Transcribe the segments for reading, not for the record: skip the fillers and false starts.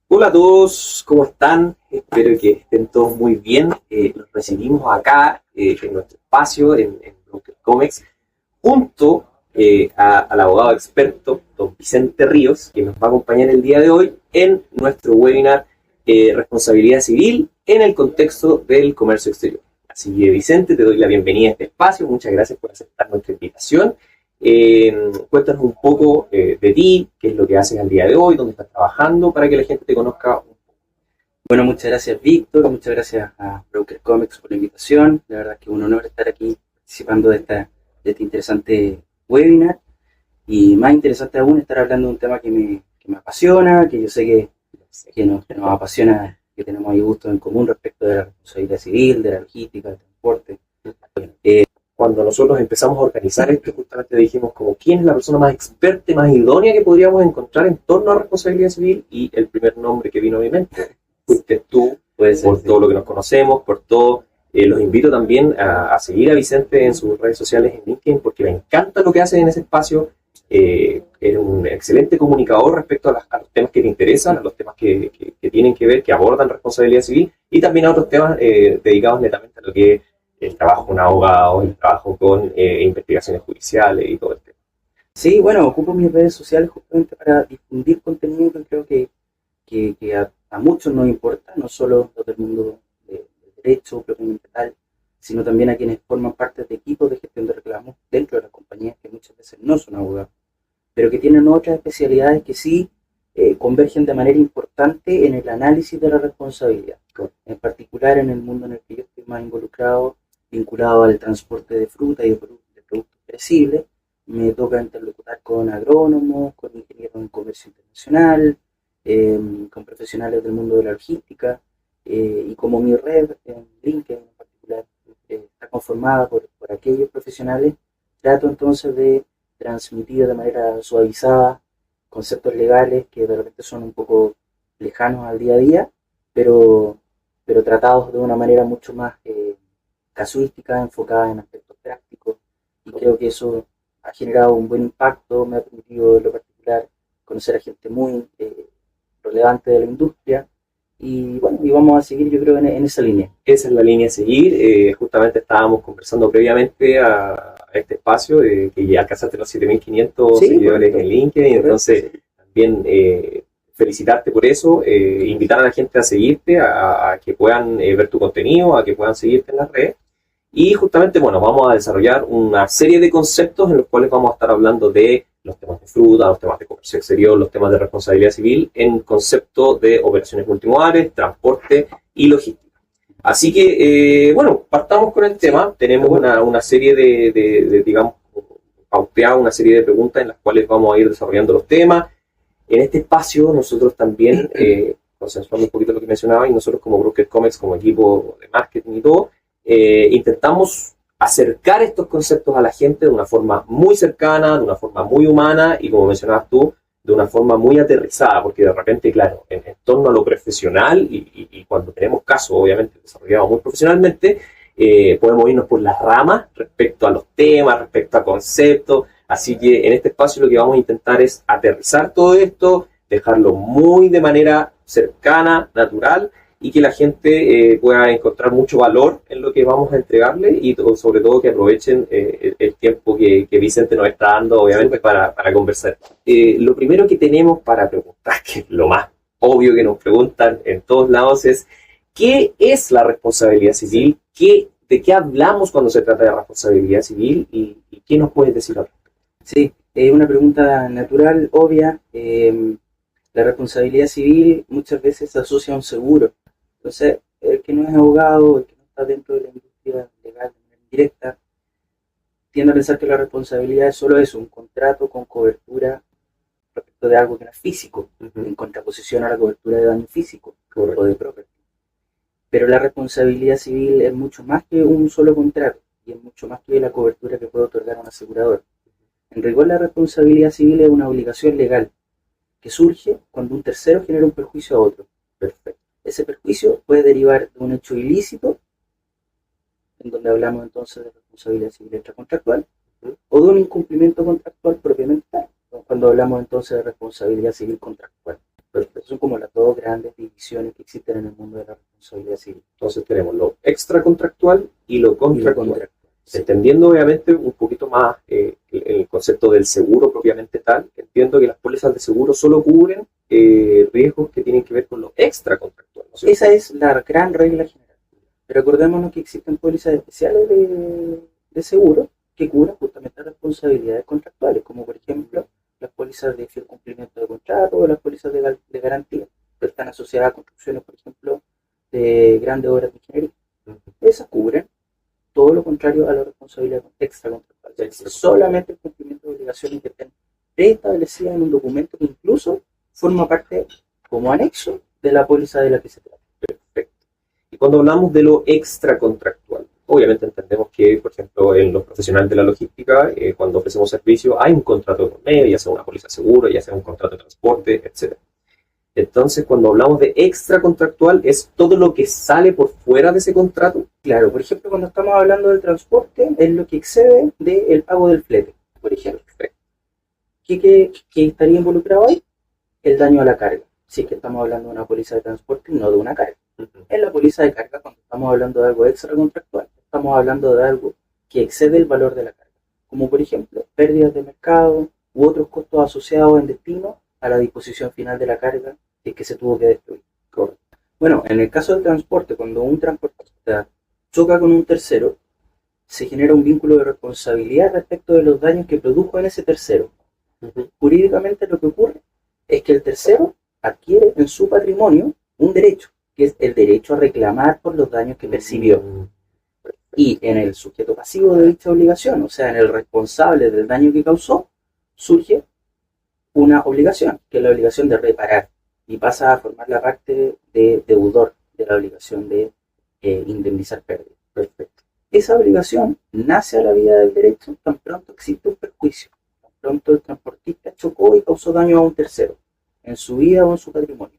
Hola a todos, ¿cómo están? Espero que estén todos muy bien. Los recibimos acá en nuestro espacio en Broker Comex, junto al abogado experto, don Vicente Ríos, que nos va a acompañar el día de hoy en nuestro webinar Responsabilidad Civil en el contexto del comercio exterior. Así que, Vicente, te doy la bienvenida a este espacio. Muchas gracias por aceptar nuestra invitación. Cuéntanos un poco de ti, qué es lo que haces al día de hoy, dónde estás trabajando, para que la gente te conozca un poco. Bueno, muchas gracias, Víctor, muchas gracias a Broker Comex por la invitación. La verdad que es un honor estar aquí participando de este interesante webinar, y más interesante aún estar hablando de un tema que me apasiona, que yo sé que nos apasiona, que tenemos ahí gustos en común respecto de la responsabilidad civil, de la logística, del transporte. Cuando nosotros empezamos a organizar esto, justamente dijimos como quién es la persona más experta y más idónea que podríamos encontrar en torno a responsabilidad civil, y el primer nombre que vino a mi mente fuiste tú, por todo lo que nos conocemos, por todo. Los invito también a seguir a Vicente en sus redes sociales, en LinkedIn, porque me encanta lo que hace en ese espacio. Es un excelente comunicador respecto a los temas que te interesan, a los temas que tienen que ver, que abordan responsabilidad civil, y también a otros temas dedicados netamente a lo que es el trabajo con abogados, el trabajo con investigaciones judiciales y todo el tema. Sí, bueno, ocupo mis redes sociales justamente para difundir contenido que creo que a muchos nos importa, no solo los del mundo del derecho propiamente tal, sino también a quienes forman parte de equipos de gestión de reclamos dentro de las compañías, que muchas veces no son abogados, pero que tienen otras especialidades que sí convergen de manera importante en el análisis de la responsabilidad. En particular en el mundo en el que yo estoy más involucrado, vinculado al transporte de fruta y de productos perecibles, me toca interlocutar con agrónomos, con ingenieros en comercio internacional, con profesionales del mundo de la logística, y como mi red en LinkedIn en particular está conformada por aquellos profesionales, trato entonces de transmitir de manera suavizada conceptos legales que de repente son un poco lejanos al día a día, pero tratados de una manera mucho más casuística, enfocada en aspectos prácticos, y creo que eso ha generado un buen impacto. Me ha permitido en lo particular conocer a gente muy relevante de la industria, y bueno, y vamos a seguir, yo creo, en esa línea. Esa es la línea a seguir. Justamente estábamos conversando previamente a este espacio, que ya alcanzaste los 7.500 seguidores correcto, en LinkedIn, correcto, entonces sí. También felicitarte por eso, invitar a la gente a seguirte, a que puedan ver tu contenido, a que puedan seguirte en las redes. Y justamente, bueno, vamos a desarrollar una serie de conceptos en los cuales vamos a estar hablando de los temas de fruta, los temas de comercio exterior, los temas de responsabilidad civil, en concepto de operaciones multimodales, transporte y logística. Así que, bueno, partamos con el tema. Tenemos una serie de digamos, pauteada, una serie de preguntas en las cuales vamos a ir desarrollando los temas. En este espacio nosotros también, consensuando un poquito lo que mencionaba, y nosotros como Broker Comex, como equipo de marketing y todo, intentamos acercar estos conceptos a la gente de una forma muy cercana, de una forma muy humana, y como mencionabas tú, de una forma muy aterrizada, porque de repente, claro, en torno a lo profesional, y cuando tenemos casos, obviamente, desarrollados muy profesionalmente, podemos irnos por las ramas respecto a los temas, respecto a conceptos. Así que en este espacio lo que vamos a intentar es aterrizar todo esto, dejarlo muy de manera cercana, natural, y que la gente pueda encontrar mucho valor en lo que vamos a entregarle, y sobre todo que aprovechen el tiempo que Vicente nos está dando, obviamente, para conversar. Lo primero que tenemos para preguntar, que es lo más obvio que nos preguntan en todos lados, es ¿qué es la responsabilidad civil? ¿De qué hablamos cuando se trata de responsabilidad civil? ¿Y qué nos puedes decir ahora? Sí, es una pregunta natural, obvia. La responsabilidad civil muchas veces se asocia a un seguro. Entonces, el que no es abogado, el que no está dentro de la industria legal de manera indirecta, tiende a pensar que la responsabilidad es solo eso, un contrato con cobertura respecto de algo que no es físico, en contraposición a la cobertura de daño físico o de property. Pero la responsabilidad civil es mucho más que un solo contrato, y es mucho más que la cobertura que puede otorgar un asegurador. En rigor, la responsabilidad civil es una obligación legal que surge cuando un tercero genera un perjuicio a otro. Perfecto. Ese perjuicio puede derivar de un hecho ilícito, en donde hablamos entonces de responsabilidad civil extracontractual, o de un incumplimiento contractual propiamente tal, ¿no? Cuando hablamos entonces de responsabilidad civil contractual. Perfecto. Son como las dos grandes divisiones que existen en el mundo de la responsabilidad civil. Entonces tenemos lo extracontractual y lo contractual. Sí. Entendiendo obviamente un poquito más el concepto del seguro propiamente tal, entiendo que las pólizas de seguro solo cubren riesgos que tienen que ver con lo extracontractual, ¿no? Esa es la gran regla general. Pero acordémonos que existen pólizas especiales de seguro que cubren justamente responsabilidades contractuales, como por ejemplo las pólizas de fiel cumplimiento de contrato o las pólizas de garantía, que están asociadas a construcciones, por ejemplo, de grandes obras de ingeniería. Esas cubren todo lo contrario a la responsabilidad extracontractual. Solamente el cumplimiento de obligaciones que estén preestablecidas en un documento que incluso forma parte como anexo de la póliza de la que se trata. Perfecto. Y cuando hablamos de lo extracontractual, obviamente entendemos que, por ejemplo, en los profesionales de la logística, cuando ofrecemos servicio, hay un contrato por medio, ya sea una póliza de seguro, ya sea un contrato de transporte, etc. Entonces, cuando hablamos de extracontractual, ¿es todo lo que sale por fuera de ese contrato? Claro, por ejemplo, cuando estamos hablando del transporte, es lo que excede del pago del flete, por ejemplo. ¿Qué estaría involucrado ahí? El daño a la carga. Si es que estamos hablando de una póliza de transporte y no de una carga. En la póliza de carga, cuando estamos hablando de algo extracontractual, estamos hablando de algo que excede el valor de la carga, como por ejemplo pérdidas de mercado u otros costos asociados en destino a la disposición final de la carga que se tuvo que destruir. Correcto. Bueno, en el caso del transporte, cuando un transportista choca con un tercero, se genera un vínculo de responsabilidad respecto de los daños que produjo en ese tercero. Jurídicamente lo que ocurre es que el tercero adquiere en su patrimonio un derecho, que es el derecho a reclamar por los daños que percibió. Y en el sujeto pasivo de dicha obligación, o sea, en el responsable del daño que causó, surge una obligación, que es la obligación de reparar, y pasa a formar la parte de deudor de la obligación de indemnizar pérdidas. Perfecto. Esa obligación nace a la vida del derecho tan pronto existe un perjuicio, tan pronto el transportista chocó y causó daño a un tercero, en su vida o en su patrimonio.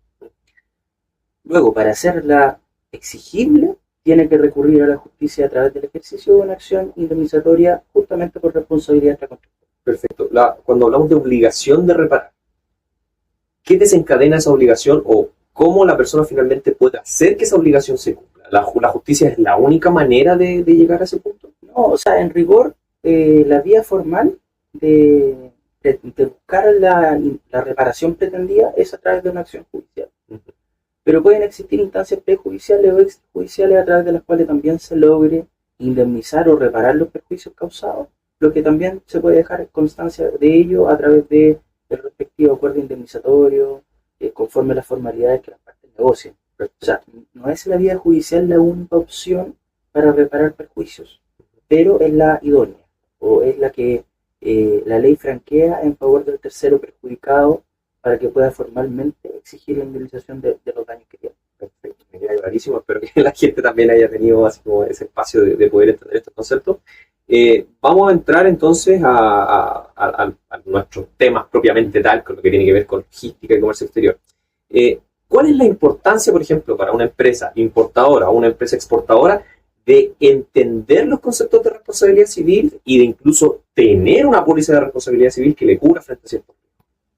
Luego, para hacerla exigible, tiene que recurrir a la justicia a través del ejercicio de una acción indemnizatoria justamente por responsabilidad extracontractual. Perfecto. Cuando hablamos de obligación de reparar, ¿qué desencadena esa obligación o cómo la persona finalmente puede hacer que esa obligación se cumpla? ¿La justicia es la única manera de llegar a ese punto? No, o sea, en rigor, la vía formal de buscar la reparación pretendida es a través de una acción judicial. Pero pueden existir instancias prejudiciales o extrajudiciales a través de las cuales también se logre indemnizar o reparar los perjuicios causados, lo que también se puede dejar constancia de ello a través del respectivo acuerdo indemnizatorio, conforme a las formalidades que las partes negocian. O sea, no es la vía judicial la única opción para reparar perjuicios, pero es la idónea, o es la que la ley franquea en favor del tercero perjudicado para que pueda formalmente exigir la indemnización de los daños que tiene. Perfecto, me queda clarísimo. Espero que la gente también haya tenido así como ese espacio de poder entender estos conceptos. Vamos a entrar entonces a nuestros temas propiamente tal, con lo que tiene que ver con logística y comercio exterior. ¿Cuál es la importancia, por ejemplo, para una empresa importadora o una empresa exportadora de entender los conceptos de responsabilidad civil y de incluso tener una póliza de responsabilidad civil que le cubra frente a ciertos riesgos?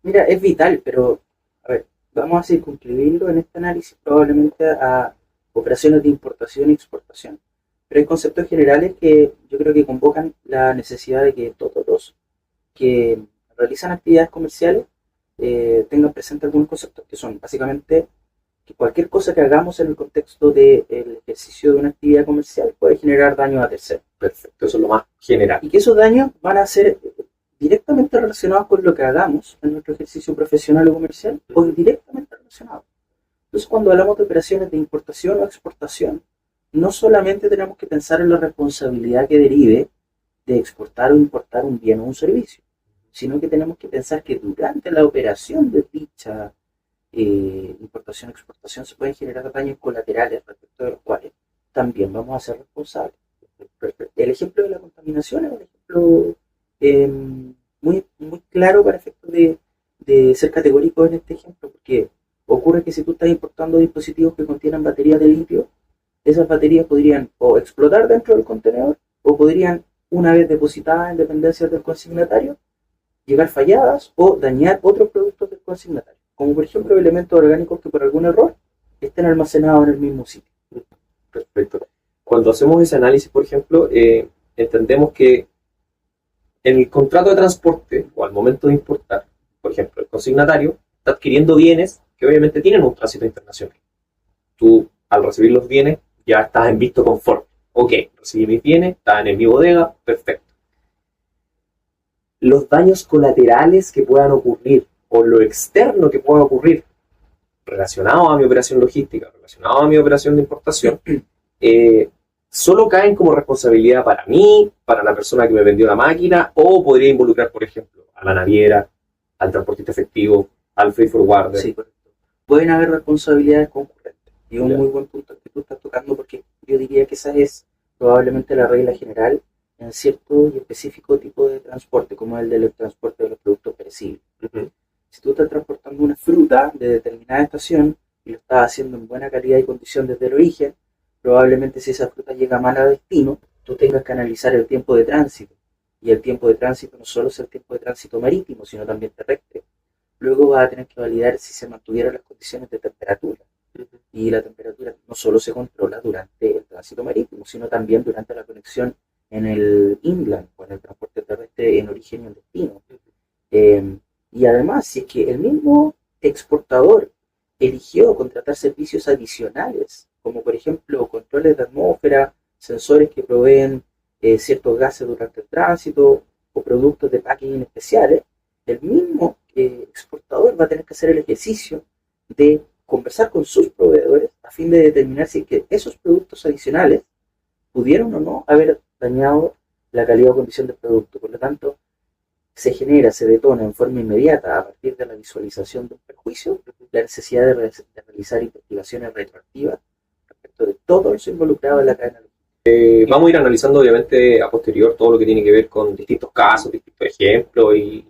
Mira, es vital, pero a ver, vamos a circunscribirlo en este análisis probablemente a operaciones de importación y exportación. Pero hay conceptos generales que yo creo que convocan la necesidad de que todos los que realizan actividades comerciales tengan presente algunos conceptos que son básicamente que cualquier cosa que hagamos en el contexto del ejercicio de una actividad comercial puede generar daños a terceros. Perfecto, eso es lo más general. Y que esos daños van a ser directamente relacionados con lo que hagamos en nuestro ejercicio profesional o comercial o indirectamente relacionados. Entonces, cuando hablamos de operaciones de importación o exportación, no solamente tenemos que pensar en la responsabilidad que derive de exportar o importar un bien o un servicio, sino que tenemos que pensar que durante la operación de dicha importación o exportación se pueden generar daños colaterales respecto de los cuales también vamos a ser responsables. El ejemplo de la contaminación es un ejemplo muy claro para efectos de ser categórico en este ejemplo, porque ocurre que si tú estás importando dispositivos que contienen baterías de litio, esas baterías podrían o explotar dentro del contenedor o podrían, una vez depositadas en dependencias del consignatario, llegar falladas o dañar otros productos del consignatario, como por ejemplo elementos orgánicos que por algún error estén almacenados en el mismo sitio. Perfecto. Cuando hacemos ese análisis, por ejemplo, entendemos que en el contrato de transporte o al momento de importar, por ejemplo, el consignatario está adquiriendo bienes que obviamente tienen un tránsito internacional. Tú, al recibir los bienes, ya estás en visto conforme. Ok, recibí mis bienes, están en mi bodega, perfecto. Los daños colaterales que puedan ocurrir o lo externo que pueda ocurrir relacionado a mi operación logística, relacionado a mi operación de importación, solo caen como responsabilidad para mí, para la persona que me vendió la máquina, o podría involucrar, por ejemplo, a la naviera, al transportista efectivo, al freight forwarder. Sí, correcto. Pueden haber responsabilidades concurrentes. Y es un muy buen punto que tú estás tocando, porque yo diría que esa es probablemente la regla general en cierto y específico tipo de transporte, como el del transporte de los productos perecibles. Uh-huh. Si tú estás transportando una fruta de determinada estación y lo estás haciendo en buena calidad y condición desde el origen, probablemente si esa fruta llega mal a destino, tú tengas que analizar el tiempo de tránsito. Y el tiempo de tránsito no solo es el tiempo de tránsito marítimo, sino también terrestre. Luego vas a tener que validar si se mantuvieron las condiciones de temperatura. Y la temperatura no solo se controla durante el tránsito marítimo, sino también durante la conexión en el inland, o en el transporte terrestre en origen y en destino. Y además, si es que el mismo exportador eligió contratar servicios adicionales, como por ejemplo controles de atmósfera, sensores que proveen ciertos gases durante el tránsito, o productos de packaging especiales, el mismo exportador va a tener que hacer el ejercicio de conversar con sus proveedores a fin de determinar si que esos productos adicionales pudieron o no haber dañado la calidad o condición del producto. Por lo tanto, se detona en forma inmediata, a partir de la visualización de un perjuicio, la necesidad de realizar investigaciones retroactivas respecto de todo eso involucrado en la cadena. Vamos a ir analizando obviamente a posterior todo lo que tiene que ver con distintos casos, distintos ejemplos y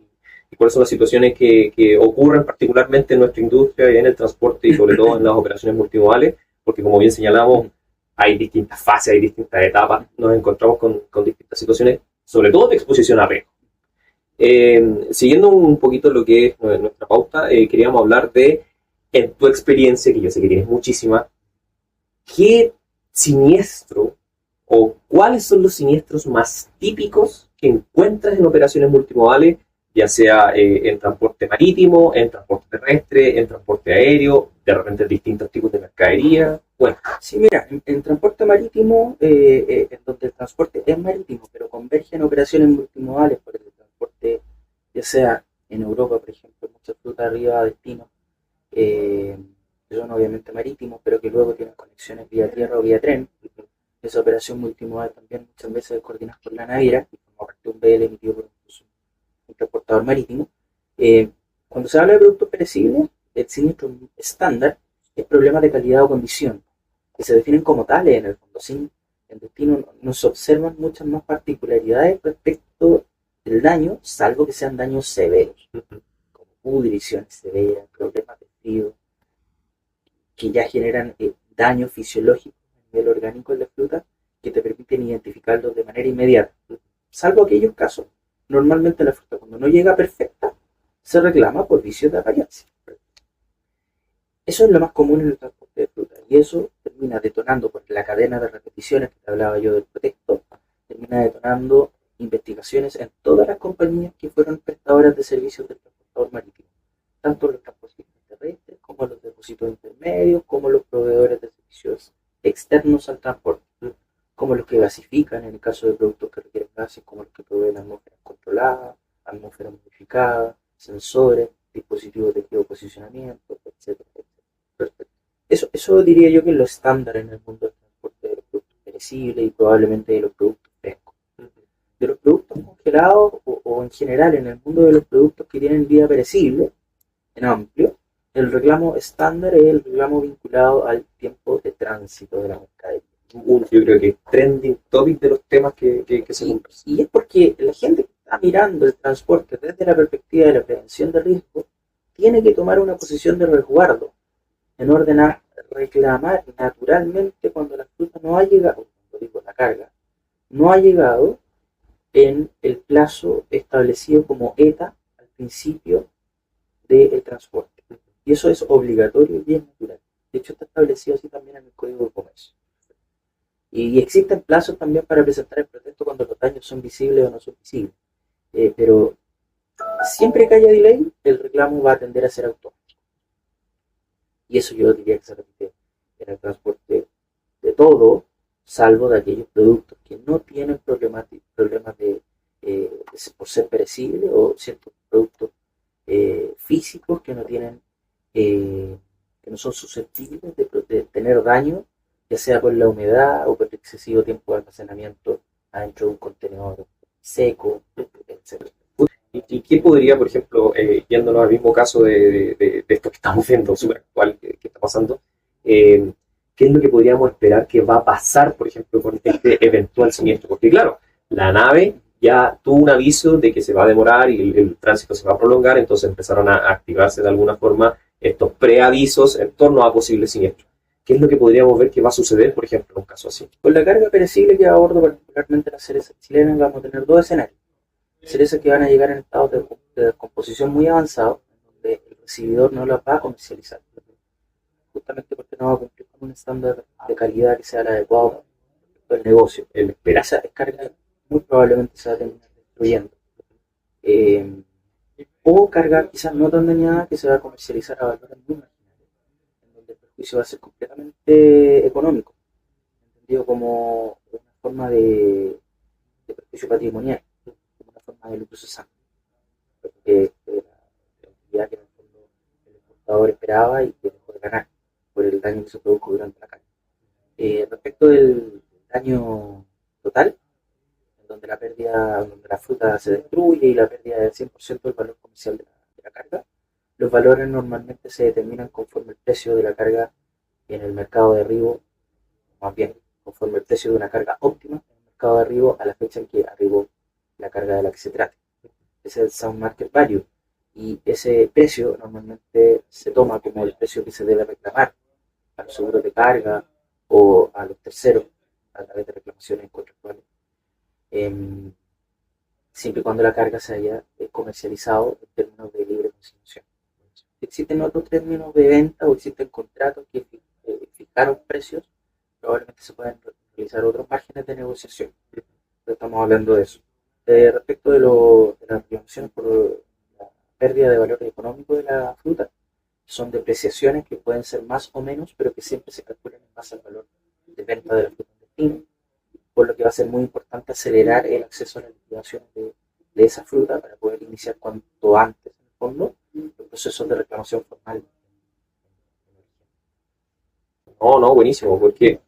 cuáles son las situaciones que ocurren particularmente en nuestra industria y en el transporte y sobre todo en las operaciones multimodales, porque como bien señalamos, hay distintas fases, hay distintas etapas, nos encontramos con distintas situaciones, sobre todo de exposición a riesgo. Siguiendo un poquito lo que es nuestra pauta, queríamos hablar de, en tu experiencia, que yo sé que tienes muchísima, ¿qué siniestro o cuáles son los siniestros más típicos que encuentras en operaciones multimodales, ya sea en transporte marítimo, en transporte terrestre, en transporte aéreo, de repente distintos tipos de mercadería? Bueno. Sí, mira, en transporte marítimo, en donde el transporte es marítimo, pero convergen operaciones multimodales por el transporte, ya sea en Europa, por ejemplo, muchas frutas arriba a destino, que son obviamente marítimos, pero que luego tienen conexiones vía tierra o vía tren. Esa operación multimodal también muchas veces es coordinada por la naviera, y como parte de un BL emitido por un transportador marítimo. Cuando se habla de productos perecibles, el siniestro estándar es problemas de calidad o condición, que se definen como tales en el fondo. Sin el destino no se observan muchas más particularidades respecto del daño, salvo que sean daños severos, como pudriciones severas, problemas de frío, que ya generan daño fisiológico a nivel orgánico en la fruta, que te permiten identificarlos de manera inmediata. Salvo aquellos casos, normalmente la fruta cuando no llega perfecta, se reclama por vicios de apariencia. Eso es lo más común en el transporte de fruta, y eso termina detonando, por la cadena de repeticiones que te hablaba yo del pretexto, termina detonando investigaciones en todas las compañías que fueron prestadoras de servicios del transportador marítimo, tanto los transportistas terrestres como los depósitos intermedios, como los proveedores de servicios externos al transporte, como los que gasifican en el caso de productos que requieren gases, como los que proveen atmósferas controladas, atmósferas modificadas, sensores, dispositivos de geoposicionamiento, etcétera. Eso diría yo que es lo estándar en el mundo del transporte de los productos perecibles y probablemente de los productos frescos. De los productos congelados o en general en el mundo de los productos que tienen vida perecible, en amplio, el reclamo estándar es el reclamo vinculado al tiempo de tránsito de la mercadería. Yo creo que es trending topic de los temas que se conversan. Y es porque la gente que está mirando el transporte desde la perspectiva de la prevención de riesgo tiene que tomar una posición de resguardo en orden a reclamar naturalmente cuando la fruta no ha llegado, cuando digo la carga, no ha llegado en el plazo establecido como ETA al principio del transporte. Y eso es obligatorio y es natural. De hecho, está establecido así también en el Código de Comercio. Y existen plazos también para presentar el protesto cuando los daños son visibles o no son visibles. Pero siempre que haya delay, el reclamo va a tender a ser automático. Y eso yo diría que se repite en el transporte de todo, salvo de aquellos productos que no tienen problemas por ser perecibles o ciertos productos físicos que no tienen que no son susceptibles de tener daño, ya sea por la humedad o por el excesivo tiempo de almacenamiento adentro de un contenedor seco, etc. ¿Y qué podría, por ejemplo, yéndonos al mismo caso de esto que estamos viendo, súper actual, que está pasando, qué es lo que podríamos esperar que va a pasar, por ejemplo, con este eventual siniestro? Porque claro, la nave ya tuvo un aviso de que se va a demorar y el tránsito se va a prolongar, entonces empezaron a activarse de alguna forma estos preavisos en torno a posibles siniestros. ¿Qué es lo que podríamos ver que va a suceder, por ejemplo, en un caso así? Con la carga perecible que a bordo, particularmente las cerezas chilenas, vamos a tener dos escenarios. Cerezas que van a llegar en estado de descomposición muy avanzado, donde el recibidor no las va a comercializar, justamente porque no va a cumplir con un estándar de calidad que sea el adecuado para el negocio. Esa carga muy probablemente se va a terminar destruyendo. O carga quizás no tan dañada que se va a comercializar a valores muy marginales, en donde el perjuicio va a ser completamente económico, entendido como una forma de perjuicio patrimonial, como una forma de lucro cesante, porque la utilidad que en el fondo el exportador esperaba y que dejó de ganar por el daño que se produjo durante la carga. Respecto del daño total, donde la fruta se destruye y la pérdida del 100% del valor comercial de la carga, los valores normalmente se determinan conforme el precio de la carga en el mercado de arribo, más bien, conforme el precio de una carga óptima en el mercado de arribo a la fecha en que arribó la carga de la que se trate. Ese es el Sound Market Value. Y ese precio normalmente se toma como el precio que se debe reclamar a los seguros de carga o a los terceros a través de reclamaciones contractuales. Siempre y cuando la carga se haya comercializado en términos de libre consignación. Existen otros términos de venta o existen contratos que fijaron precios, probablemente se pueden realizar otros márgenes de negociación. Pero estamos hablando de eso. Respecto de las reclamaciones por la pérdida de valor económico de la fruta, son depreciaciones que pueden ser más o menos, pero que siempre se calculan en base al valor de venta de la fruta en destino, por lo que va a ser muy importante acelerar el acceso a la liquidación de esa fruta para poder iniciar cuanto antes, en el fondo, los procesos de reclamación formal. No, buenísimo, porque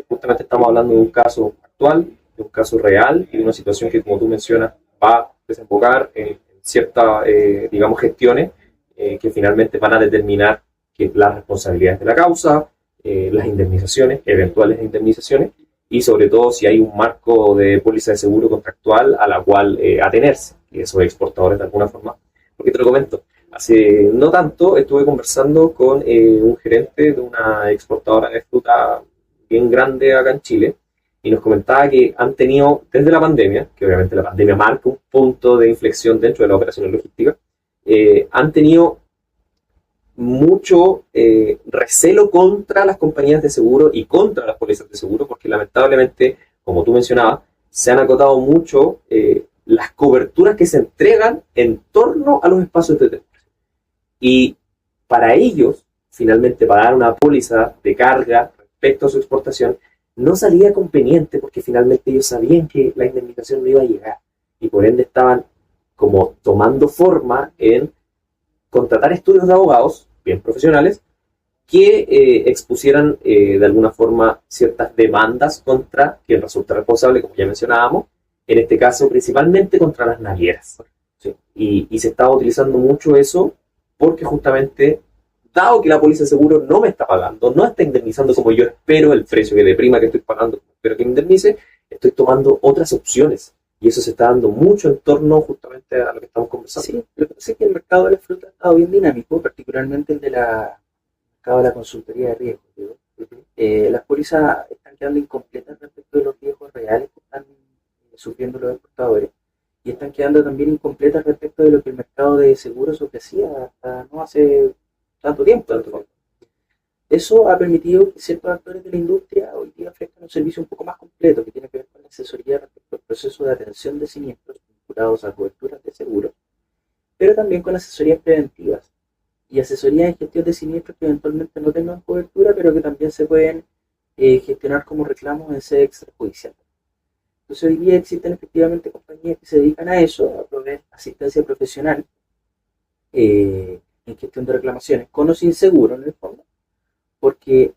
justamente estamos hablando de un caso actual, de un caso real y de una situación que, como tú mencionas, va a desembocar en ciertas, digamos, gestiones que finalmente van a determinar que las responsabilidades de la causa, las indemnizaciones, eventuales indemnizaciones, y sobre todo si hay un marco de póliza de seguro contractual a la cual atenerse, que esos exportadores de alguna forma. Porque te lo comento, hace no tanto estuve conversando con un gerente de una exportadora de fruta bien grande acá en Chile, y nos comentaba que han tenido, desde la pandemia, que obviamente la pandemia marca un punto de inflexión dentro de la operación logística, han tenido mucho recelo contra las compañías de seguro y contra las pólizas de seguro, porque lamentablemente, como tú mencionabas, se han acotado mucho las coberturas que se entregan en torno a los espacios de temporada. Y para ellos, finalmente, para dar una póliza de carga respecto a su exportación, no salía conveniente porque finalmente ellos sabían que la indemnización no iba a llegar y por ende estaban como tomando forma en contratar estudios de abogados bien profesionales que expusieran de alguna forma ciertas demandas contra quien resulta responsable, como ya mencionábamos, en este caso principalmente contra las navieras. ¿Sí? Y se estaba utilizando mucho eso porque justamente, dado que la póliza de seguro no me está pagando, no está indemnizando como yo espero el precio que de prima que estoy pagando, pero que me indemnice, estoy tomando otras opciones. Y eso se está dando mucho en torno justamente a lo que estamos conversando. Sí, lo que pasa es que el mercado de la fruta ha estado bien dinámico, particularmente el de la mercado de la consultoría de riesgos. ¿Digo? Las pólizas están quedando incompletas respecto de los riesgos reales que están sufriendo los exportadores y están quedando también incompletas respecto de lo que el mercado de seguros ofrecía hasta no hace tanto tiempo. Eso ha permitido que ciertos actores de la industria hoy día ofrezcan un servicio un poco más completo que tiene que ver con la asesoría respecto al proceso de atención de siniestros vinculados a coberturas de seguros, pero también con asesorías preventivas y asesorías en gestión de siniestros que eventualmente no tengan cobertura, pero que también se pueden gestionar como reclamos en sede extrajudicial. Entonces hoy día existen efectivamente compañías que se dedican a eso, a proveer asistencia profesional en gestión de reclamaciones, con o sin seguro en el fondo, porque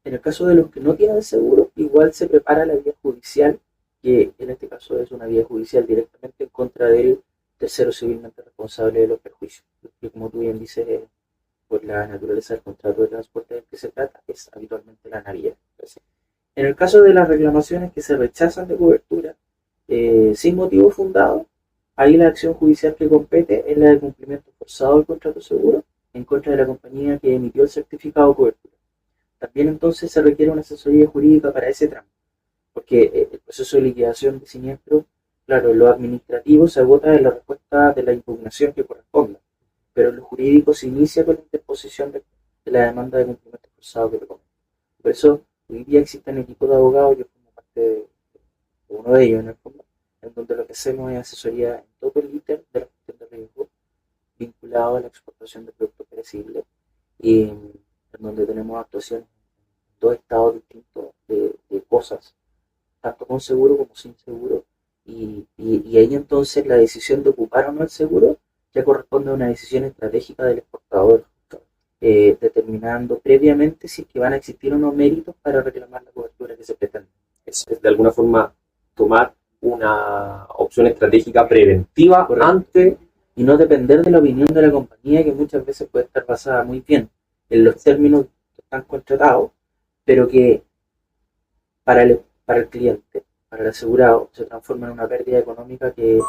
en el caso de los que no tienen seguro, igual se prepara la vía judicial, que en este caso es una vía judicial directamente en contra del tercero civilmente responsable de los perjuicios, que como tú bien dices, por la naturaleza del contrato de transporte del que se trata, es habitualmente la naviera. En el caso de las reclamaciones que se rechazan de cobertura sin motivo fundado, ahí la acción judicial que compete es la de cumplimiento forzado del contrato seguro en contra de la compañía que emitió el certificado de cobertura. También entonces se requiere una asesoría jurídica para ese tramo, porque el proceso de liquidación de siniestro, claro, lo administrativo se agota en la respuesta de la impugnación que corresponda, pero lo jurídico se inicia con la interposición de la demanda de cumplimiento forzado que recomiendo. Por eso, hoy día existen equipos de abogados, yo formo parte de uno de ellos en el fondo, en donde lo que hacemos es asesoría en todo el ítem de la gestión de riesgo vinculado a la exportación de productos perecibles y en donde tenemos actuaciones en dos estados distintos de cosas, tanto con seguro como sin seguro, y ahí entonces la decisión de ocupar o no el seguro ya corresponde a una decisión estratégica del exportador, determinando previamente si es que van a existir o no méritos para reclamar la cobertura que se pretende. Es de alguna forma tomar una opción estratégica preventiva ante y no depender de la opinión de la compañía, que muchas veces puede estar basada muy bien en los términos que están contratados, pero que para el cliente, para el asegurado, se transforma en una pérdida económica que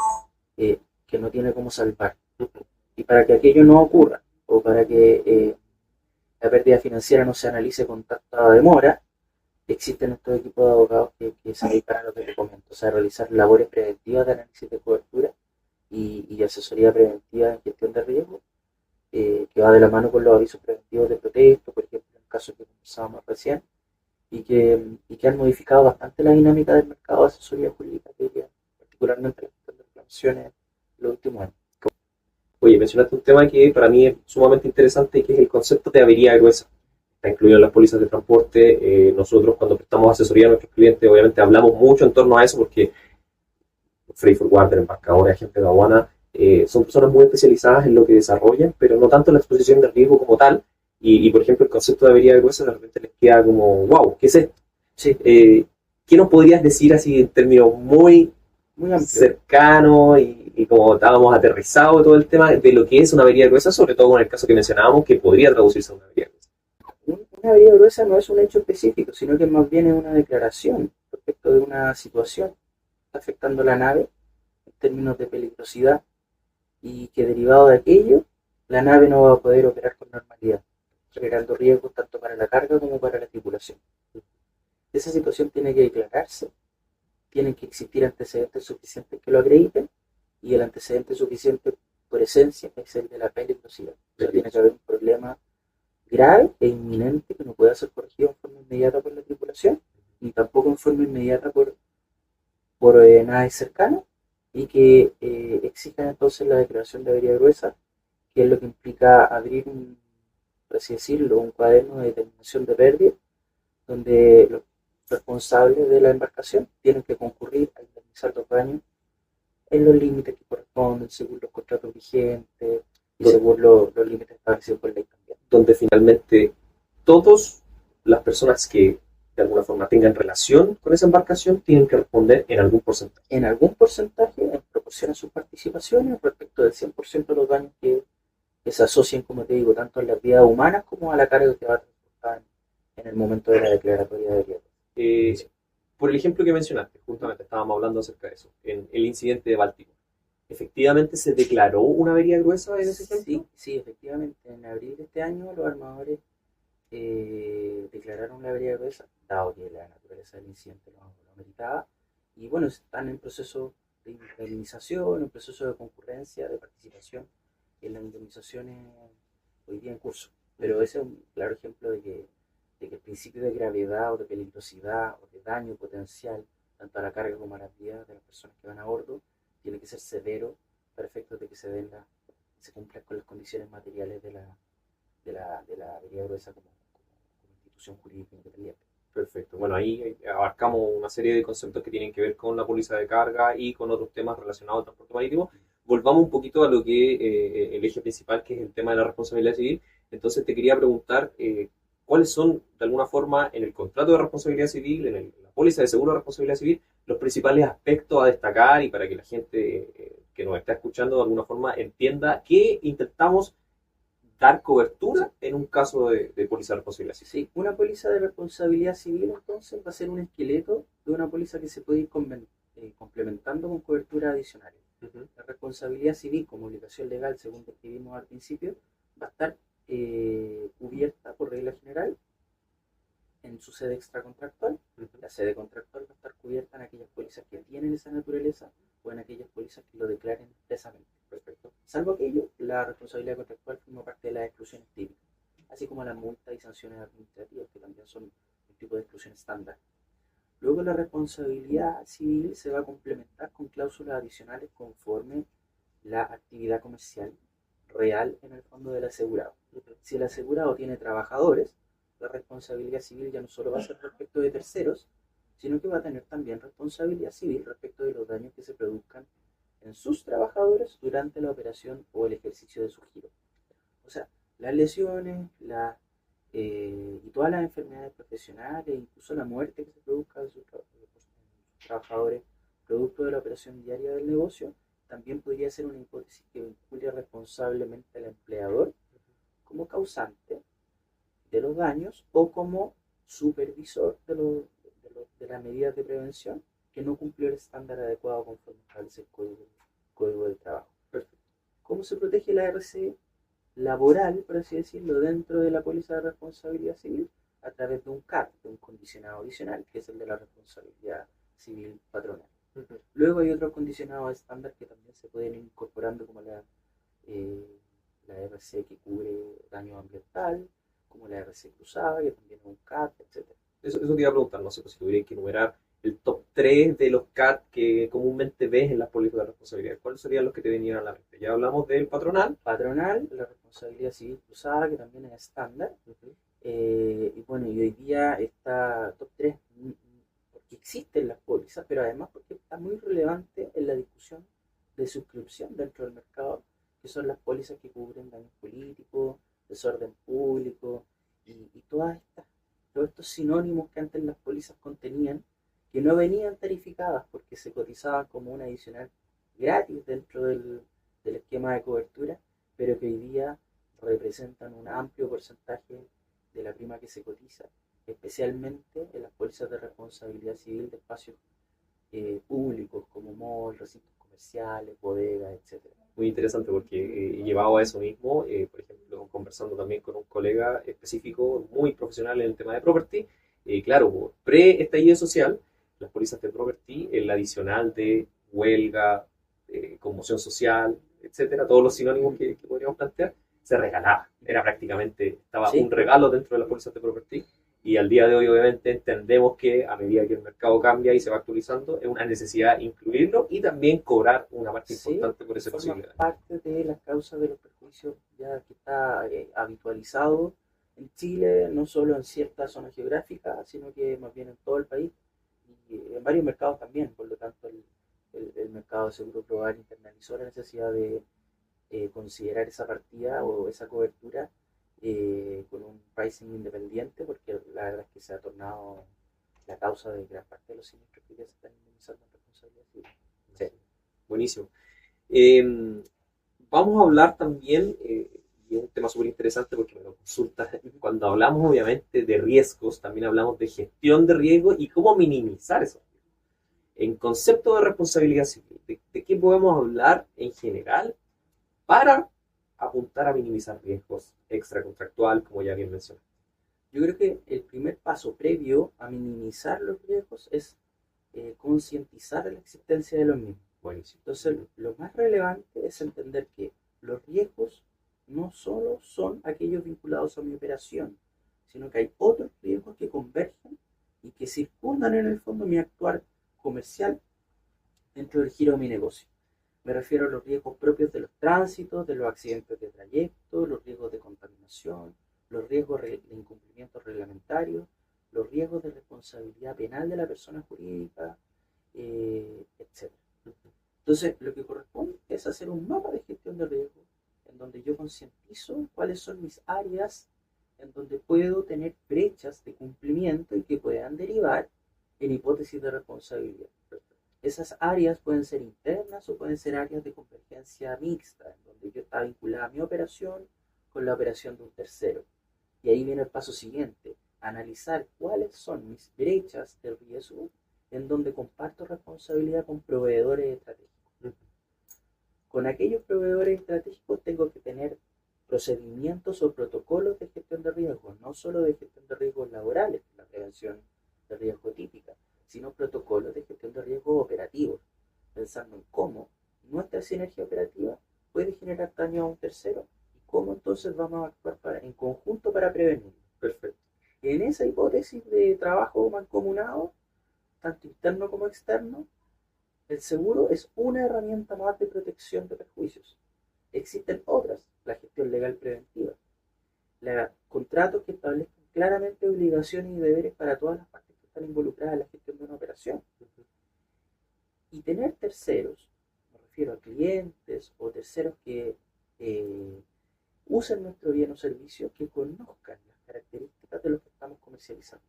no tiene cómo salvar. Y para que aquello no ocurra, o para que la pérdida financiera no se analice con tanta demora, existen estos equipos de abogados que se dedican a lo que te comento, o sea, realizar labores preventivas de análisis de cobertura y asesoría preventiva en gestión de riesgo, que va de la mano con los avisos preventivos de protesto, por ejemplo, en el caso que conversábamos recién, y que han modificado bastante la dinámica del mercado de asesoría jurídica, particularmente la gestión de reclamaciones en los últimos años. Oye, mencionaste un tema que para mí es sumamente interesante, que es el concepto de avería gruesa. Está incluido en las pólizas de transporte. Nosotros cuando prestamos asesoría a nuestros clientes, obviamente hablamos mucho en torno a eso, porque freight forwarder, embarcadores, agentes de aduana, son personas muy especializadas en lo que desarrollan, pero no tanto en la exposición de riesgo como tal. Y por ejemplo, el concepto de avería gruesa de repente les queda como, wow, ¿qué es esto? Sí. ¿Qué nos podrías decir así en términos muy cercanos y como estábamos aterrizados todo el tema de lo que es una avería gruesa, sobre todo con el caso que mencionábamos, que podría traducirse en una avería gruesa? Una avería gruesa no es un hecho específico, sino que más bien es una declaración respecto de una situación que está afectando la nave en términos de peligrosidad y que derivado de aquello, la nave no va a poder operar con normalidad, generando riesgos tanto para la carga como para la tripulación. Esa situación tiene que declararse, tienen que existir antecedentes suficientes que lo acrediten, y el antecedente suficiente por esencia es el de la peligrosidad. O sea, tiene que haber un problema grave e inminente que no pueda ser corregido en forma inmediata por la tripulación, ni tampoco en forma inmediata por naves cercanas, y que exijan entonces la declaración de avería gruesa, que es lo que implica abrir por así decirlo, un cuaderno de determinación de pérdida, donde los responsables de la embarcación tienen que concurrir a indemnizar los daños en los límites que corresponden, según los contratos vigentes y según los límites establecidos por ley también. Donde finalmente todas las personas que de alguna forma tengan relación con esa embarcación tienen que responder en algún porcentaje. En algún porcentaje, en proporción a sus participaciones, respecto del 100% de los daños que se asocien, como te digo, tanto a las vidas humanas como a la carga que va a transportar en el momento de la declaratoria de riesgo. Por el ejemplo que mencionaste, justamente estábamos hablando acerca de eso, en el incidente de Baltimore. ¿Efectivamente se declaró una avería gruesa en ese ejemplo? Sí, efectivamente. En abril de este año los armadores declararon la avería gruesa, dado que la naturaleza del incidente lo ameritaba, y bueno, están en proceso de indemnización, en proceso de concurrencia, de participación en las indemnizaciones hoy día en curso. Pero ese es un claro ejemplo de que el principio de gravedad o de peligrosidad o de daño potencial, tanto a la carga como a las vidas de las personas que van a bordo, tiene que ser severo para efectos de que se cumplan con las condiciones materiales de la avería gruesa como institución jurídica independiente. Perfecto. Bueno, ahí abarcamos una serie de conceptos que tienen que ver con la póliza de carga y con otros temas relacionados al transporte marítimo. Volvamos un poquito a lo que el eje principal, que es el tema de la responsabilidad civil. Entonces te quería preguntar cuáles son, de alguna forma, en el contrato de responsabilidad civil, en la póliza de seguro de responsabilidad civil, los principales aspectos a destacar y para que la gente que nos está escuchando de alguna forma entienda que intentamos dar cobertura en un caso de póliza de responsabilidad civil. Sí, una póliza de responsabilidad civil entonces va a ser un esqueleto de una póliza que se puede ir complementando con cobertura adicional. La responsabilidad civil como obligación legal, según describimos al principio, va a estar cubierta por regla general en su sede extracontractual. La sede contractual va a estar cubierta en aquellas pólizas que tienen esa naturaleza o en aquellas pólizas que lo declaren expresamente. Perfecto. Salvo aquello, la responsabilidad contractual forma parte de las exclusiones típicas, así como las multas y sanciones administrativas, que también son un tipo de exclusión estándar. Luego la responsabilidad civil se va a complementar con cláusulas adicionales conforme la actividad comercial real en el fondo del asegurado. Si el asegurado tiene trabajadores, la responsabilidad civil ya no solo va a ser respecto de terceros, sino que va a tener también responsabilidad civil respecto de los daños que se produzcan en sus trabajadores durante la operación o el ejercicio de su giro. O sea, las lesiones, y todas las enfermedades profesionales, incluso la muerte que se produzca de sus trabajadores producto de la operación diaria del negocio, también podría ser una hipótesis que vincule responsablemente al empleador como causante de los daños o como supervisor de las medidas de prevención que no cumplió el estándar adecuado conforme establece el código del trabajo. Perfecto. ¿Cómo se protege la RC laboral, por así decirlo, dentro de la póliza de responsabilidad civil? A través de un CAT, de un condicionado adicional, que es el de la responsabilidad civil patronal. Luego hay otros condicionados estándar que también se pueden ir incorporando, como la RC que cubre daño ambiental, como la RC cruzada, que también es un CAT, etc. Eso te iba a preguntar, no sé, pues si tuviera que enumerar el top 3 de los CAT que comúnmente ves en las pólizas de responsabilidad. ¿Cuáles serían los que te venían a la mente? Ya hablamos del patronal. Patronal, la responsabilidad civil cruzada, que también es estándar. Y bueno, y hoy día está top 3 porque existen las pólizas, pero además porque está muy relevante en la discusión de suscripción dentro del mercado, que son las pólizas que cubren daños políticos, desorden público y todos estos sinónimos que antes las pólizas contenían, que no venían tarificadas porque se cotizaban como un adicional gratis dentro del esquema de cobertura, pero que hoy día representan un amplio porcentaje de la prima que se cotiza, especialmente en las pólizas de responsabilidad civil de espacios públicos como malls, recintos comerciales, bodegas, etc. Muy interesante porque llevado a eso mismo, por ejemplo, conversando también con un colega específico, muy profesional en el tema de property, claro, pre-estallido social, las pólizas de property, el adicional de huelga, conmoción social, etcétera, todos los sinónimos que podríamos plantear, se regalaba. Era prácticamente, estaba un regalo dentro de las pólizas de property. Y al día de hoy, obviamente, entendemos que a medida que el mercado cambia y se va actualizando, es una necesidad incluirlo y también cobrar una parte importante por ese posible. Parte de las causas de los perjuicios ya que está habitualizado en Chile, no solo en ciertas zonas geográficas, sino que más bien en todo el país y en varios mercados también. Por lo tanto, el mercado de seguro global internalizó la necesidad de considerar esa partida o esa cobertura con un pricing independiente, porque la verdad es que se ha tornado la causa de gran parte de los siniestros que ya se están indemnizando en responsabilidad civil. Sí. Buenísimo. Vamos a hablar también, y es un tema súper interesante porque me lo consultas, cuando hablamos obviamente de riesgos, también hablamos de gestión de riesgos y cómo minimizar esos riesgos. En concepto de responsabilidad civil, ¿de qué podemos hablar en general para apuntar a minimizar riesgos extracontractual, como ya bien mencioné? Yo creo que el primer paso previo a minimizar los riesgos es concientizar la existencia de los mismos. Buenísimo. Entonces, lo más relevante es entender que los riesgos no solo son aquellos vinculados a mi operación, sino que hay otros riesgos que convergen y que circundan en el fondo mi actuar comercial dentro del giro de mi negocio. Me refiero a los riesgos propios de los tránsitos, de los accidentes de trayecto, los riesgos de contaminación, los riesgos de incumplimientos reglamentarios, los riesgos de responsabilidad penal de la persona jurídica, etc. Entonces, lo que corresponde es hacer un mapa de gestión de riesgo en donde yo concientizo cuáles son mis áreas en donde puedo tener brechas de cumplimiento y que puedan derivar en hipótesis de responsabilidad. Esas áreas pueden ser internas o pueden ser áreas de convergencia mixta, en donde yo está vinculada mi operación con la operación de un tercero. Y ahí viene el paso siguiente, analizar cuáles son mis brechas de riesgo en donde comparto responsabilidad con proveedores estratégicos. Con aquellos proveedores estratégicos tengo que tener procedimientos o protocolos de gestión de riesgos, no solo de gestión de riesgos laborales, la prevención de riesgo típica, sino protocolos de gestión de riesgos operativos, pensando en cómo nuestra sinergia operativa puede generar daño a un tercero y cómo entonces vamos a actuar en conjunto para prevenirlo. Perfecto. En esa hipótesis de trabajo mancomunado, tanto interno como externo, el seguro es una herramienta más de protección de perjuicios. Existen otras, la gestión legal preventiva, contratos que establecen claramente obligaciones y deberes para todas las partes que están involucradas en la gestión de una operación. Y tener terceros, me refiero a clientes o terceros que usen nuestro bien o servicio, que conozcan las características de lo que estamos comercializando.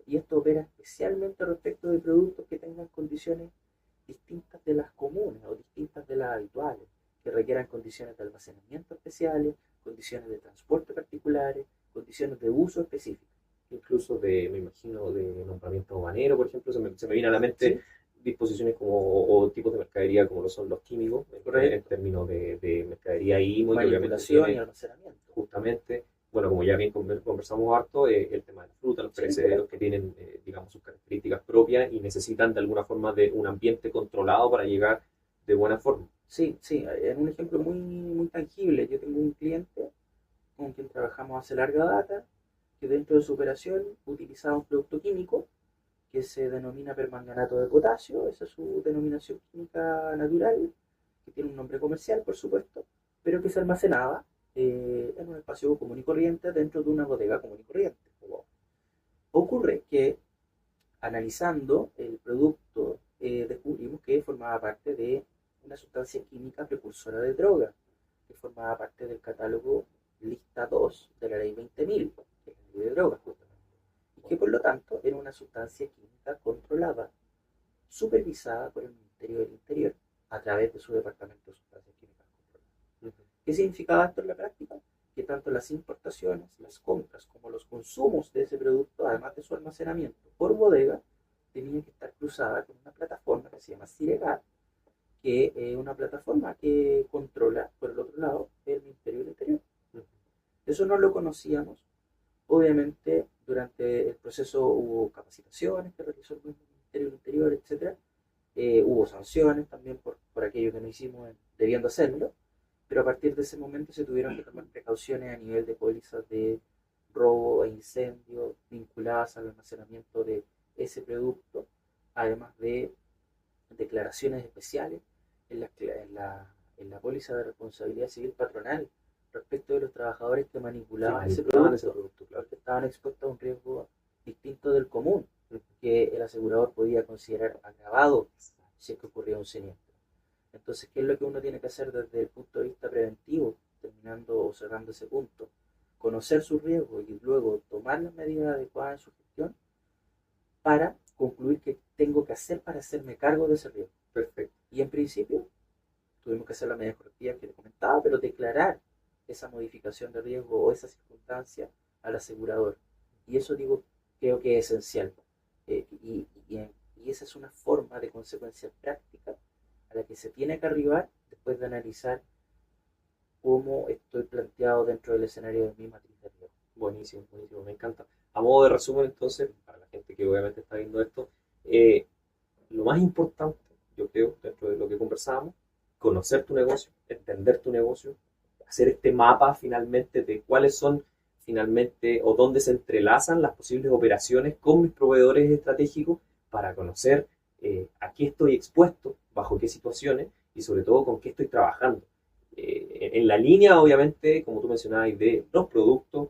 Y esto opera especialmente respecto de productos que tengan condiciones distintas de las comunes o distintas de las habituales, que requieran condiciones de almacenamiento especiales, condiciones de transporte particulares, condiciones de uso específicas. Incluso de, me imagino, de nombramiento aduanero, por ejemplo, se me viene a la mente, ¿sí?, disposiciones como, o tipos de mercadería como lo son los químicos, en términos de mercadería IMO, y manipulación y almacenamiento. Justamente, bueno, como ya bien conversamos harto, el tema de la fruta, los perecederos que tienen, digamos, sus características propias y necesitan de alguna forma de un ambiente controlado para llegar de buena forma. Sí, sí, en un ejemplo muy, muy tangible, yo tengo un cliente con quien trabajamos hace larga data, que dentro de su operación utilizaba un producto químico que se denomina permanganato de potasio, esa es su denominación química natural, que tiene un nombre comercial, por supuesto, pero que se almacenaba en un espacio común y corriente dentro de una bodega común y corriente. Ocurre que, analizando el producto, descubrimos que formaba parte de una sustancia química precursora de droga, que formaba parte del catálogo lista 2 de la ley 20.000, que es la ley de drogas, justamente, y que por lo tanto era una sustancia química controlada, supervisada por el Ministerio del Interior a través de su Departamento de Sustancias Químicas Controladas. ¿Qué significaba esto en la práctica? Que tanto las importaciones, las compras, como los consumos de ese producto, además de su almacenamiento por bodega, tenían que estar cruzadas con una plataforma que se llama Siregar, que es una plataforma que controla, por el otro lado, el Ministerio del Interior. Eso no lo conocíamos. Obviamente, durante el proceso hubo capacitaciones que realizó el Ministerio del Interior, etc. Hubo sanciones también por aquello que no hicimos debiendo hacerlo, pero a partir de ese momento se tuvieron que tomar precauciones a nivel de pólizas de robo e incendio vinculadas al almacenamiento de ese producto, además de declaraciones especiales en la póliza de responsabilidad civil patronal respecto de los trabajadores que manipulaban ese producto, claro, que estaban expuestos a un riesgo distinto del común, que el asegurador podía considerar agravado si es que ocurría un siniestro. Entonces, ¿qué es lo que uno tiene que hacer desde el punto de vista preventivo? Terminando o cerrando ese punto, conocer sus riesgos y luego tomar las medidas adecuadas en su gestión para concluir qué tengo que hacer para hacerme cargo de ese riesgo. Perfecto. Y en principio, tuvimos que hacer la medida correctiva que le comentaba, pero declarar esa modificación de riesgo o esa circunstancia al asegurador. Y eso creo que es esencial. Y esa es una forma de consecuencia práctica a la que se tiene que arribar después de analizar cómo estoy planteado dentro del escenario de mi matriz de riesgo. Buenísimo, buenísimo, me encanta. a modo de resumen, entonces, para la gente que obviamente está viendo esto, lo más importante, yo creo, dentro de lo que conversábamos, conocer tu negocio, entender tu negocio, hacer este mapa finalmente de cuáles son finalmente o dónde se entrelazan las posibles operaciones con mis proveedores estratégicos para conocer a qué estoy expuesto, bajo qué situaciones y sobre todo con qué estoy trabajando. En la línea, obviamente, como tú mencionabas, de los productos,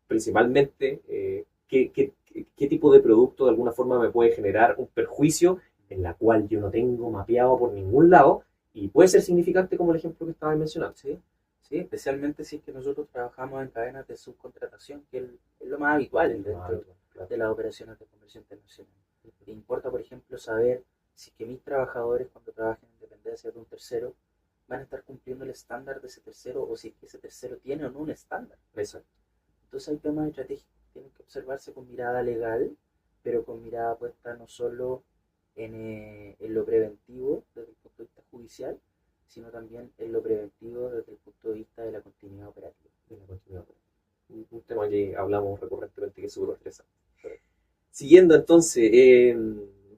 principalmente, qué tipo de producto de alguna forma me puede generar un perjuicio en la cual yo no tengo mapeado por ningún lado y puede ser significante como el ejemplo que estabas mencionando. ¿Sí? Sí, especialmente si es que nosotros trabajamos en cadenas de subcontratación, que es lo más habitual dentro de las operaciones de comercio internacional. Me importa, por ejemplo, saber si que mis trabajadores, cuando trabajen en dependencia de un tercero, van a estar cumpliendo el estándar de ese tercero o si es que ese tercero tiene o no un estándar. Exacto. Entonces hay temas estratégicos que tienen que observarse con mirada legal, pero con mirada puesta no solo en lo preventivo desde el punto de vista judicial, sino también en lo preventivo desde el punto de vista de la continuidad operativa. De la continuidad operativa. Un tema que hablamos recurrentemente que es súper interesante. Siguiendo entonces,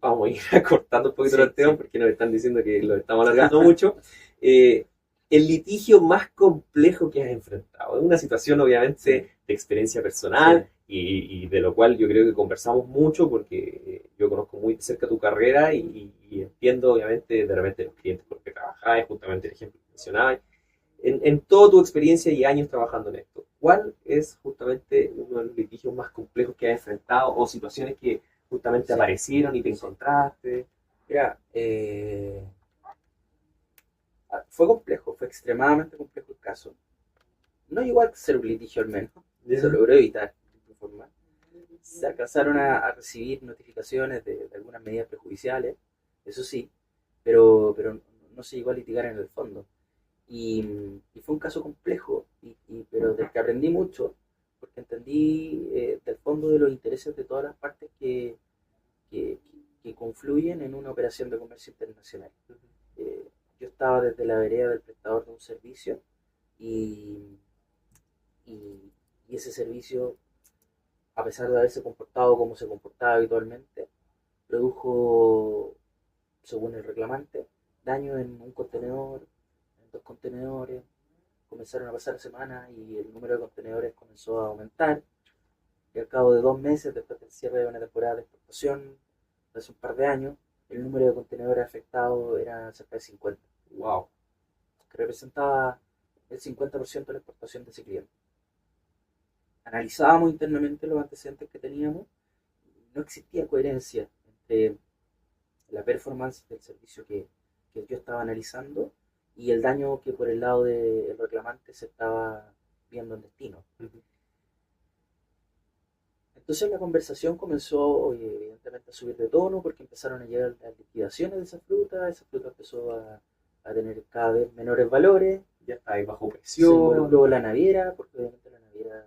vamos a ir acortando un poquito el tema porque nos están diciendo que lo estamos alargando mucho. El litigio más complejo que has enfrentado. Es una situación obviamente de experiencia personal y de lo cual yo creo que conversamos mucho porque yo conozco muy de cerca tu carrera y entiendo obviamente de repente los clientes con los que trabajabas, justamente el ejemplo que mencionabas. En toda tu experiencia y años trabajando en esto, ¿cuál es justamente uno de los litigios más complejos que has enfrentado o situaciones que justamente aparecieron y te encontraste? Mira, fue complejo, fue extremadamente complejo el caso. No igual que ser un litigio al menos, se logró evitar de forma. Se alcanzaron a recibir notificaciones de algunas medidas prejudiciales, eso sí, pero no se llegó a litigar en el fondo. Y fue un caso complejo, pero del que aprendí mucho, porque entendí del fondo de los intereses de todas las partes que, que confluyen en una operación de comercio internacional. Yo estaba desde la vereda del prestador de un servicio y, y ese servicio, a pesar de haberse comportado como se comportaba habitualmente, produjo, según el reclamante, daño en un contenedor, en dos contenedores. Comenzaron a pasar semanas y el número de contenedores comenzó a aumentar. Y al cabo de 2 meses, después del cierre de una temporada de exportación, hace un par de años, el número de contenedores afectados era cerca de 50. ¡Wow! Que representaba el 50% de la exportación de ese cliente. Analizábamos internamente los antecedentes que teníamos. No existía coherencia entre la performance del servicio que yo estaba analizando y el daño que por el lado del reclamante se estaba viendo en destino. Entonces la conversación comenzó evidentemente a subir de tono porque empezaron a llegar las liquidaciones de esa fruta empezó a tener cada vez menores valores. Ya está ahí bajo Se presión. involucró la naviera, porque obviamente la naviera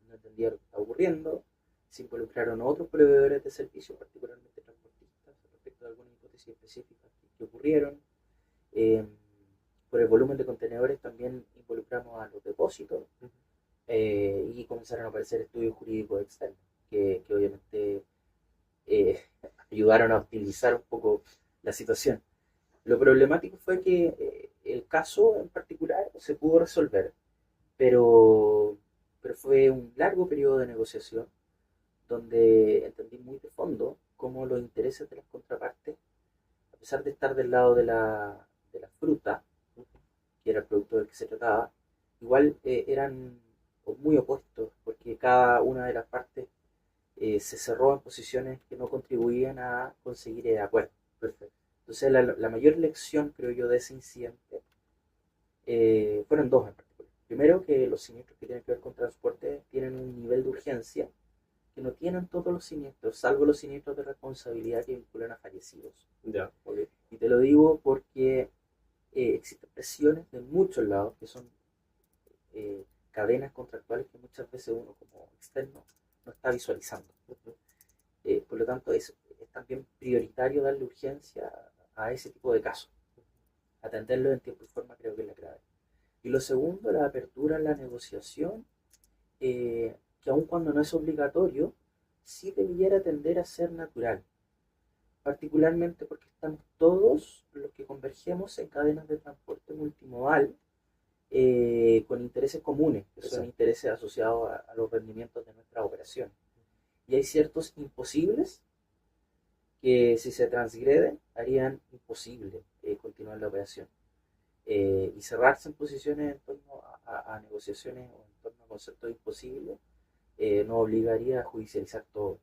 no entendía lo que estaba ocurriendo. Se involucraron otros proveedores de servicios, particularmente transportistas, respecto a algunas hipótesis específicas que ocurrieron. Por el volumen de contenedores también involucramos a los depósitos y comenzaron a aparecer estudios jurídicos externos que obviamente ayudaron a optimizar un poco la situación. Lo problemático fue que el caso en particular se pudo resolver, pero fue un largo periodo de negociación donde entendí muy de fondo cómo los intereses de las contrapartes, a pesar de estar del lado de la fruta, que era el producto del que se trataba, igual eran muy opuestos, porque cada una de las partes se cerró en posiciones que no contribuían a conseguir el acuerdo. Perfecto. Entonces la mayor lección, creo yo, de ese incidente fueron dos en particular. Primero, que los siniestros que tienen que ver con transporte tienen un nivel de urgencia que no tienen todos los siniestros, salvo los siniestros de responsabilidad que vinculan a fallecidos. Ya, okay. Y te lo digo porque existen presiones de muchos lados que son cadenas contractuales que muchas veces uno como externo no está visualizando. Por lo tanto, es también prioritario darle urgencia a ese tipo de casos. Atenderlo en tiempo y forma creo que es la clave. Y lo segundo, la apertura en la negociación, que que aun cuando no es obligatorio, sí debiera tender a ser natural, particularmente porque estamos todos los que convergemos en cadenas de transporte multimodal con intereses comunes, que son intereses asociados a los rendimientos de nuestra operación. Y hay ciertos imposibles que si se transgreden harían imposible continuar la operación. Y cerrarse en posiciones en torno a negociaciones o en torno a conceptos imposibles nos obligaría a judicializar todo.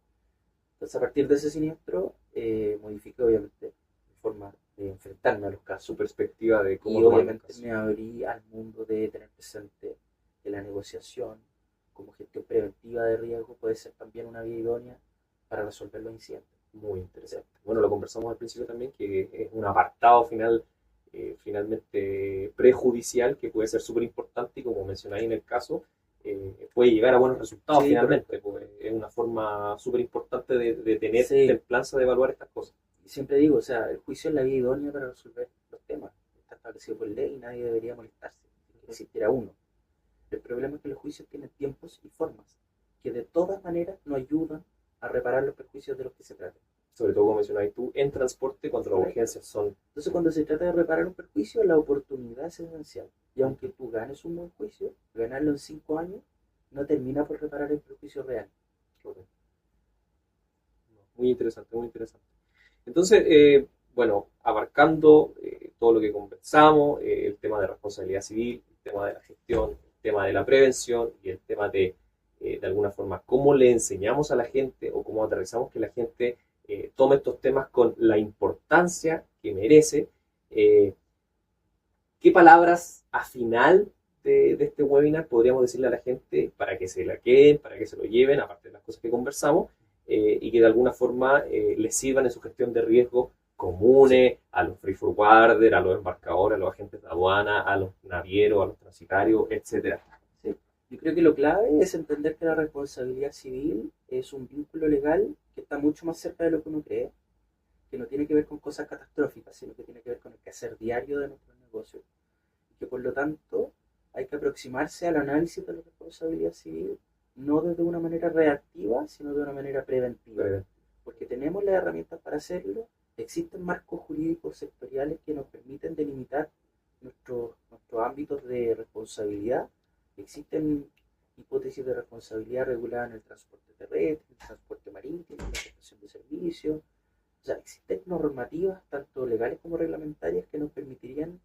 Entonces, a partir de ese siniestro, modifiqué obviamente mi forma de enfrentarme a los casos. Su perspectiva de cómo y obviamente me abrí al mundo de tener presente que la negociación como gestión preventiva de riesgo puede ser también una vía idónea para resolver los incidentes. Muy interesante. Bueno, lo conversamos al principio también, que es un apartado final, finalmente prejudicial, que puede ser súper importante y como mencionáis en el caso, puede llegar a buenos resultados finalmente. Pues, es una forma súper importante de tener templanza de evaluar estas cosas. Y siempre digo, o sea, el juicio es la vía idónea para resolver los temas. Está establecido por ley y nadie debería molestarse si existiera uno. El problema es que los juicios tienen tiempos y formas que de todas maneras no ayudan a reparar los perjuicios de los que se trata. Sobre todo, como mencionabas tú, en transporte cuando las urgencias son... Entonces, cuando se trata de reparar un perjuicio, la oportunidad es esencial. Y aunque tú ganes un buen juicio, ganarlo en 5 años no termina por reparar el perjuicio real. Muy interesante, muy interesante. Entonces, bueno, abarcando todo lo que conversamos, el tema de responsabilidad civil, el tema de la gestión, el tema de la prevención y el tema de alguna forma, cómo le enseñamos a la gente o cómo aterrizamos que la gente tome estos temas con la importancia que merece. ¿Qué palabras a final de este webinar podríamos decirle a la gente para que se la queden, para que se lo lleven, aparte de las cosas que conversamos, y que de alguna forma les sirvan en su gestión de riesgo comunes, a los free forwarder, a los embarcadores, a los agentes de aduana, a los navieros, a los transitarios, etcétera? Yo creo que lo clave es entender que la responsabilidad civil es un vínculo legal que está mucho más cerca de lo que uno cree, que no tiene que ver con cosas catastróficas, sino que tiene que ver con el quehacer diario de nuestros negocios. Y que por lo tanto hay que aproximarse al análisis de la responsabilidad civil no desde una manera reactiva, sino de una manera preventiva. Porque tenemos las herramientas para hacerlo, existen marcos jurídicos sectoriales que nos permiten delimitar nuestros ámbitos de responsabilidad. Existen hipótesis de responsabilidad regulada en el transporte terrestre, en el transporte marítimo, en la prestación de servicios. O sea, existen normativas, tanto legales como reglamentarias, que nos permitirían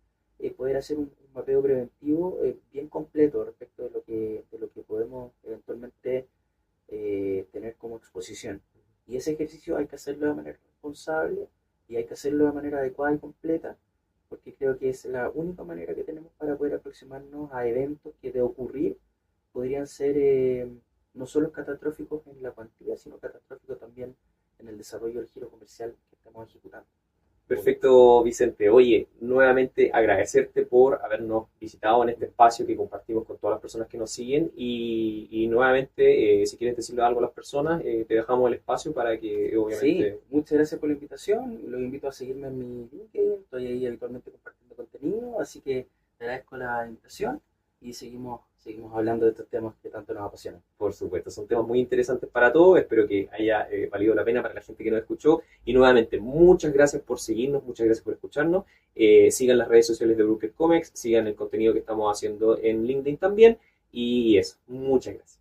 poder hacer un mapeo preventivo bien completo respecto de lo que podemos eventualmente tener como exposición. Y ese ejercicio hay que hacerlo de manera responsable y hay que hacerlo de manera adecuada y completa, porque creo que es la única manera que tenemos para poder aproximarnos a eventos que de ocurrir podrían ser no solo catastróficos en la cuantía, sino catastróficos también en el desarrollo del giro comercial que estamos ejecutando. Perfecto, Vicente. Oye, nuevamente agradecerte por habernos visitado en este espacio que compartimos con todas las personas que nos siguen y nuevamente, si quieres decirle algo a las personas, te dejamos el espacio para que obviamente... Sí, muchas gracias por la invitación. Los invito a seguirme en mi LinkedIn. Estoy ahí habitualmente compartiendo contenido, así que te agradezco la invitación y seguimos hablando de estos temas que tanto nos apasionan. Por supuesto, son temas muy interesantes para todos. Espero que haya valido la pena para la gente que nos escuchó. Y nuevamente, muchas gracias por seguirnos, muchas gracias por escucharnos. Sigan las redes sociales de Brooked Comex, sigan el contenido que estamos haciendo en LinkedIn también. Y eso, muchas gracias.